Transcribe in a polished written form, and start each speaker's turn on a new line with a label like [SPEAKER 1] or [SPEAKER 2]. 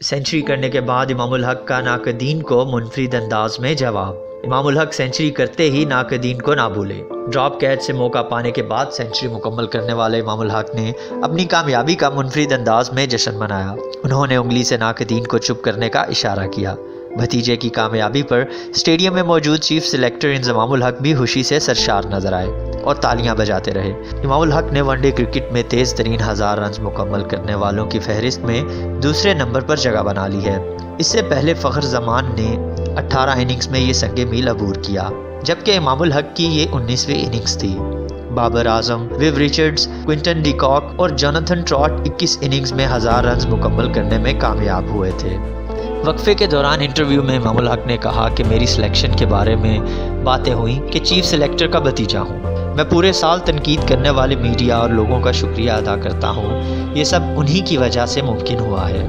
[SPEAKER 1] Century کرنے کے بعد امام الحق کا ناقدین کو منفرد انداز میں جواب۔ امام الحق سینچری کرتے ہی ناقدین کو نہ بھولے۔ ڈراپ کیچ سے موقع پانے کے بعد سینچری مکمل کرنے والے امام الحق نے اپنی کامیابی کا منفرد انداز میں جشن منایا۔ انہوں نے انگلی سے ناقدین کو چپ کرنے کا اشارہ کیا۔ بھتیجے کی کامیابی پر اسٹیڈیم میں موجود چیف سلیکٹر انضمام الحق بھی خوشی سے سرشار نظر آئے اور تالیاں بجاتے رہے۔ امام الحق نے ون ڈے کرکٹ میں تیز ترین 1000 رنز مکمل کرنے والوں کی فہرست میں دوسرے نمبر پر جگہ بنا لی ہے۔ اس سے پہلے فخر زمان نے 18 اننگز میں یہ سنگ میل عبور کیا، جبکہ امام الحق کی یہ 19ویں اننگز تھی۔ Babar Azam, view Richards, Quinton D کاک اور جوناتھن ٹراٹ 21 اننگز میں 1000 رنز مکمل کرنے میں کامیاب ہوئے تھے۔ وقفے کے دوران انٹرویو میں امام الحق نے کہا کہ میری سلیکشن کے بارے میں باتیں ہوئیں کہ چیف سلیکٹر کا بھتیجا ہوں۔ میں پورے سال تنقید کرنے والے میڈیا اور لوگوں کا شکریہ ادا کرتا ہوں، یہ سب انہی کی وجہ سے ممکن ہوا ہے۔